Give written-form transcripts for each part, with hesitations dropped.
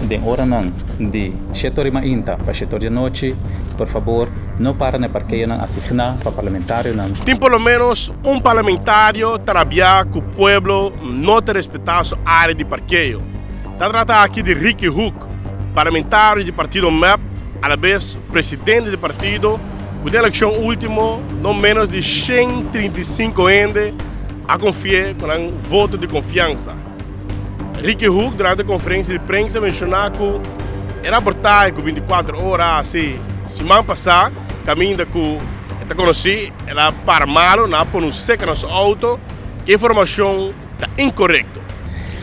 de hora não, de 7h30 para 7h da noite, por favor, não para no parqueio não assignado para parlamentário não. Tem pelo menos um parlamentário trabalhar com o povo não te respeitar a área de parqueio. Está tratando aqui de Ricky Hook, parlamentário do partido MEP, a la vez presidente do partido, com a eleição última, não menos de 135 gente a confiar com um voto de confiança. Ricky Hook, durante a conferência de imprensa, mencionou que era reportagem com 24 horas, assim, semana passada, caminho que está conhecido, ela para malo, não pôr um sticker no seu auto, que a informação está incorreta.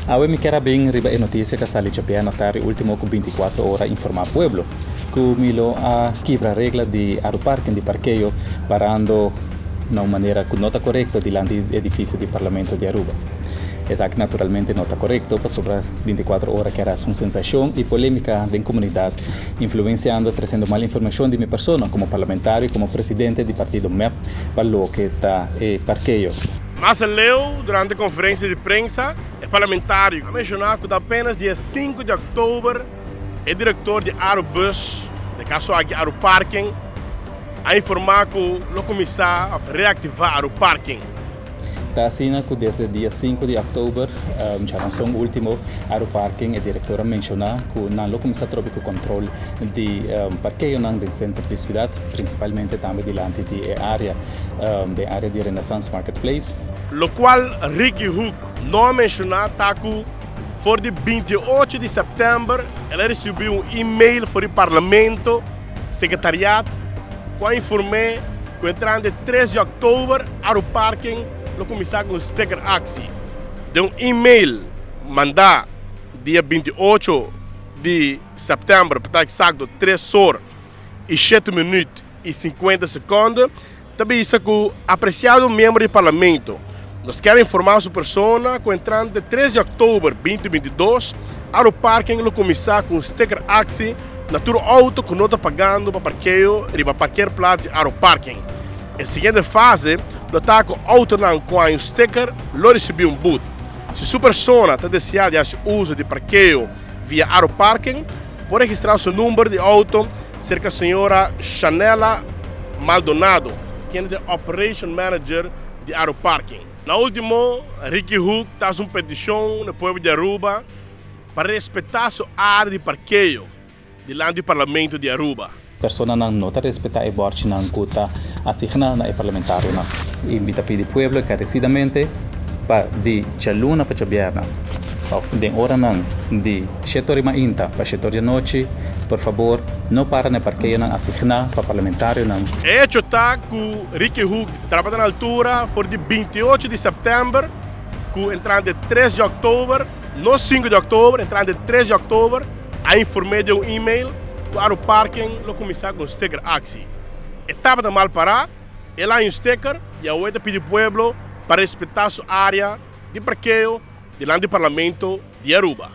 Eu me quero bem riba a notícia que sali a notar último com 24 horas informar pueblo, que milo a quebra a regra de aeroparking de parqueio parando de uma maneira que não está correta diante do edifício do Parlamento de Aruba. Exato, naturalmente não está correto, para sobre as 24 horas que era uma sensação e polêmica da comunidade, influenciando, trazendo mal informação de minha pessoa, como parlamentário, como presidente do partido MEP, para o que está parqueio. Mas leu, durante a conferência de imprensa, o parlamentário mencionou que apenas dia 5 de outubro, o diretor de Aerobus, de caso aqui Aeroparking, a informar que o começar a reativar Aeroparking. Está assim que desde o dia 5 de outubro, já não são o último Aeroparking, a diretora mencionou que não começar a ter o controle de parqueio no centro da cidade, principalmente também diante da área de Renaissance Marketplace. Lo qual Ricky Hook não mencionou que for de 28 de setembro, ela recebeu um e-mail para o Parlamento, secretariado, que informou que entrando de 3 de outubro, Aeroparking lo começar com o sticker Axi. De um e-mail mandar dia 28 de setembro, para estar exato 3 horas e 7 minutos e 50 segundos, também isso que o apreciado membro do Parlamento nós queremos informar a sua pessoa que entrando de 3 de outubro de 2022, Aeroparking lo começar com o sticker Axi na tua auto que não está pagando para parqueio e para parquear plaza Aeroparking. A seguinte fase, lo está com o auto com um sticker, lo recebeu um boot. Se sua pessoa está desejando fazer uso de parqueio via Aeroparking, pode registrar seu número de auto cerca da senhora Chanela Maldonado, que é a Operation Manager de Aeroparking. Na última, Ricky Hook faz uma petição no povo de Aruba para respeitar a área de parqueio diante do Parlamento de Aruba. Persona não está respeitar a borte não cuta assignada na parlamentário não. Invita a pedir pueblo encarecidamente para de chaluna para chabiarna. De hora não, de 7h30 para 7h da noite, por favor, não para no parqueio não assignado para parlamentário não. É hecho está que Ricky Hook trabalha na altura for de 28 de setembro, que entrando de 3 de outubro, não 5 de outubro, entrando de 3 de outubro, a informei de um e-mail para o parking lo começar com o sticker Axi. Estava de mal parar, e lá em sticker, e a outra pediu pueblo para respeitar a área de parqueio diante do Parlamento de Aruba.